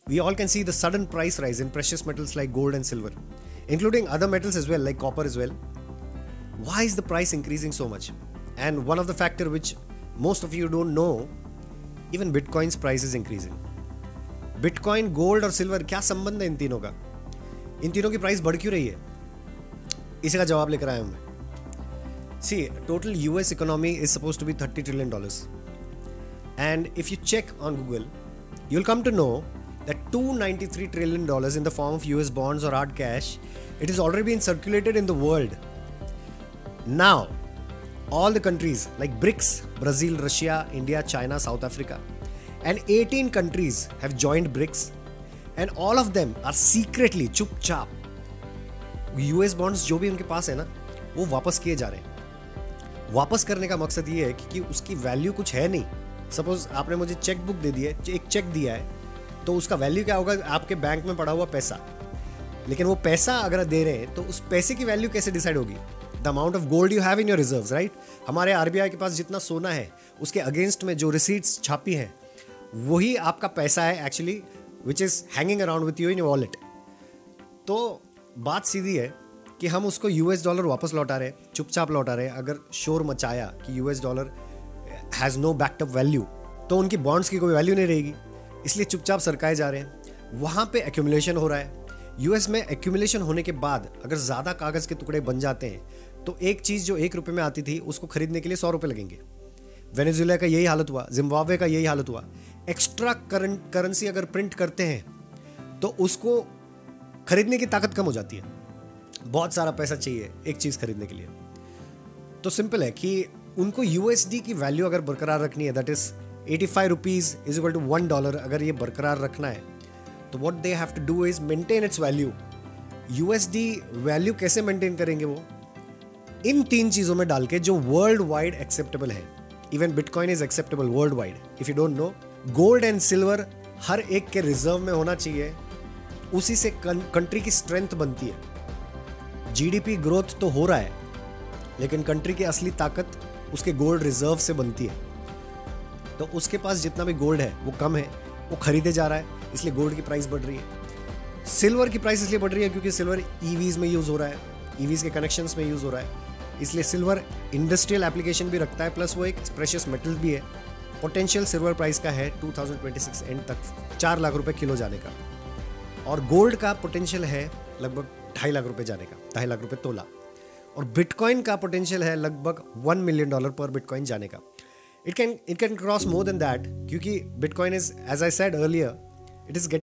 we all can see the sudden price rise in precious metals like gold and silver, including other metals as well, like copper as well. Why is the price increasing so much? And one of the factor which most of you don't know, even Bitcoin's price is increasing. Bitcoin, gold और silver क्या संबंध है इन तीनों का? इन तीनों की price बढ़ क्यों रही है? इसी का जवाब लेकर आया हूं मैं. See, total US economy is supposed to be $30 trillion. And if you check on Google, you'll come to know that $293 trillion in the form of US bonds or hard cash, it has already been circulated in the world. Now, all the countries like BRICS, Brazil, Russia, India, China, South Africa, and 18 countries have joined BRICS, and all of them are secretly, चुपचाप, US bonds जो भी उनके पास है ना, वो वापस किए जा रहे हैं. वापस करने का मकसद ये है कि उसकी वैल्यू कुछ है नहीं. सपोज आपने मुझे चेक बुक दे दी है, एक चेक दिया है, तो उसका वैल्यू क्या होगा? आपके बैंक में पड़ा हुआ पैसा. लेकिन वो पैसा अगर दे रहे हैं तो उस पैसे की वैल्यू कैसे डिसाइड होगी? The amount of gold you have in your reserves, right? हमारे आरबीआई के पास जितना सोना है उसके अगेंस्ट में जो रिसीट्स छापी हैं वही आपका पैसा है actually, which is hanging around with you in your wallet. तो बात सीधी है कि हम उसको यूएस डॉलर वापस लौटा रहे हैं, चुपचाप लौटा रहे हैं. अगर शोर मचाया कि US dollar has no backed up value तो उनकी बॉन्ड्स की कोई वैल्यू नहीं रहेगी, इसलिए चुपचाप सरकाए जा रहे हैं. वहाँ पे एक्यूमुलेशन हो रहा है. यूएस में एक्यूमुलेशन होने के बाद अगर ज़्यादा कागज़ के टुकड़े बन जाते हैं तो एक चीज़ जो ₹1 में आती थी उसको खरीदने के लिए ₹100 लगेंगे. वेनेजुएला का यही हालत हुआ, जिम्बाब्वे का यही हालत हुआ. एक्स्ट्रा करेंसी अगर प्रिंट करते हैं तो उसको खरीदने की ताकत कम हो जाती है. बहुत सारा पैसा चाहिए एक चीज़ खरीदने के लिए. तो सिंपल है कि उनको यूएसडी की वैल्यू अगर बरकरार रखनी है, that is ₹85 is equal to $1, अगर ये बरकरार रखना है तो what they have to do is maintain its value. USD value कैसे मेंटेन करेंगे वो? इन 3 चीज़ों में डाल के जो वर्ल्ड वाइड एक्सेप्टेबल है. Even bitcoin is acceptable world wide. If you don't know, gold and silver हर एक के रिजर्व में होना चाहिए. उसी से कंट्री की स्ट्रेंथ बनती है. जीडीपी ग्रोथ तो हो रहा है लेकिन कंट्री की असली ताकत उसके गोल्ड रिजर्व से बनती है. तो उसके पास जितना भी गोल्ड है वो कम है, वो खरीदे जा रहा है, इसलिए गोल्ड की प्राइस बढ़ रही है. सिल्वर की प्राइस इसलिए बढ़ रही है क्योंकि सिल्वर ईवीज में यूज़ हो रहा है, ईवीज के कनेक्शंस में यूज़ हो रहा है, इसलिए सिल्वर इंडस्ट्रियल एप्लीकेशन भी रखता है, प्लस वो एक प्रेशियस मेटल भी है. पोटेंशियल सिल्वर प्राइस का है 2026 एंड तक ₹4 लाख किलो जाने का, और गोल्ड का पोटेंशियल है लगभग ₹2.5 लाख जाने का, ₹2.5 लाख तोला. और बिटकॉइन का पोटेंशियल है लगभग $1 मिलियन पर बिटकॉइन जाने का. It can cross more than that, क्योंकि bitcoin is, as I said earlier, it is